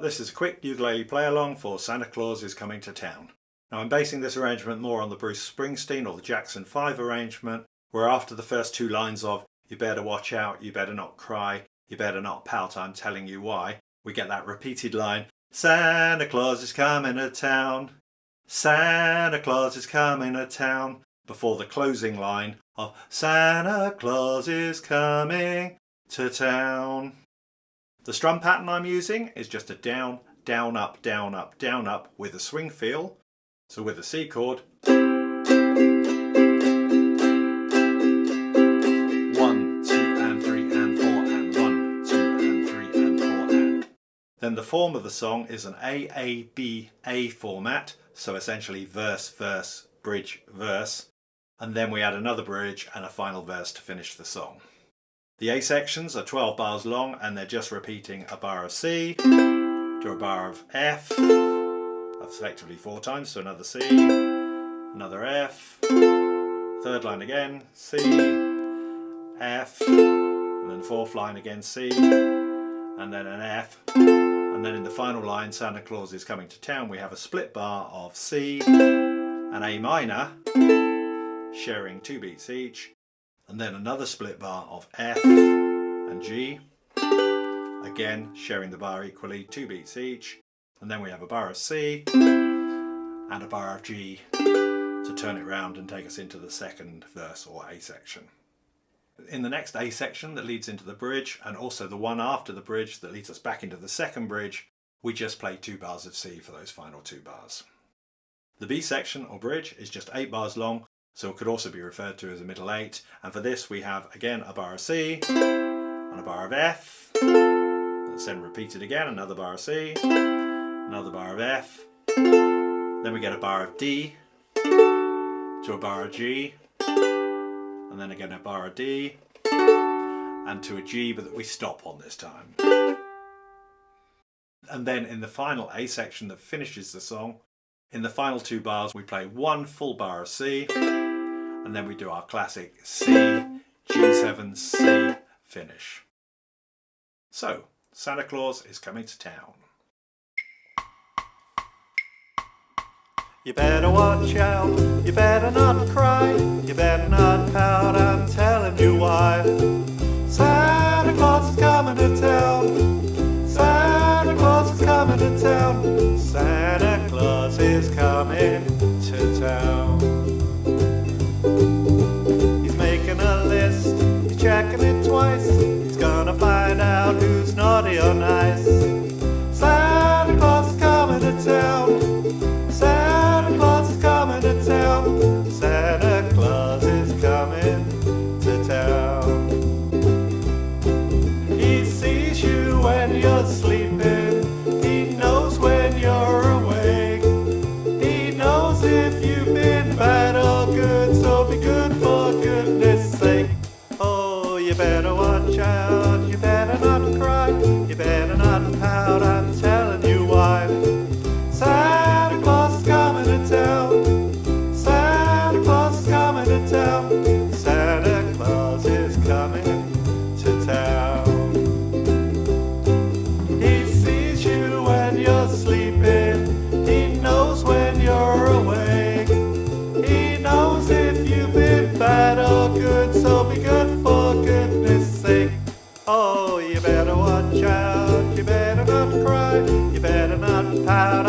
This is a quick ukulele play-along for Santa Claus is Coming to Town. Now I'm basing this arrangement more on the Bruce Springsteen or the Jackson 5 arrangement, where after the first two lines of "You better watch out, you better not cry, you better not pout, I'm telling you why," we get that repeated line, "Santa Claus is coming to town, Santa Claus is coming to town," before the closing line of "Santa Claus is coming to town." The strum pattern I'm using is just a down, down, up, down, up, down, up with a swing feel. So with a C chord, 1, 2 and 3 and 4 and 1, 2 and 3 and 4 and. Then the form of the song is an A format, so essentially verse, verse, bridge, verse, and then we add another bridge and a final verse to finish the song. The A sections are 12 bars long and they're just repeating a bar of C to a bar of F, effectively 4 times, so another C, another F, third line again, C, F, and then fourth line again C, and then an F, and then in the final line, Santa Claus is Coming to Town, we have a split bar of C and A minor, sharing 2 beats each, and then another split bar of F and G, again sharing the bar equally, 2 beats each, and then we have a bar of C and a bar of G to turn it round and take us into the second verse or A section. In the next A section that leads into the bridge, and also the one after the bridge that leads us back into the second bridge, we just play 2 bars of C for those final 2 bars. The B section or bridge is just 8 bars long, so it could also be referred to as a middle 8, and for this we have again a bar of C and a bar of F, that's then repeated again, another bar of C, another bar of F, then we get a bar of D to a bar of G, and then again a bar of D and to a G, but that we stop on this time. And then in the final A section that finishes the song, in the final 2 bars we play 1 full bar of C, and then we do our classic C, G7, C finish. So, Santa Claus is Coming to Town. You better watch out, you better not cry, you better not pout, I'm telling you why. Santa Claus is coming to town, Santa Claus is coming to town, Santa Claus is coming to town. He's making a list, he's checking it twice, he's gonna find out who's naughty or nice. Santa Claus is coming to town, Santa Claus is coming to town, Santa Claus is coming to town. He sees you when you're sleeping, he knows when you're awake, he knows if you've been bad or good, so be good for goodness sake. Oh, you better watch out, you better not cry, you better not pout, I'm telling you why. Santa Claus is coming to town, Santa Claus is coming to town, Santa Claus is coming to town. He sees you when you're sleeping, he knows when you're awake, he knows if you've been bad or good, so be good for goodness sake. Oh, you better watch out, you better not cry, you better not pout,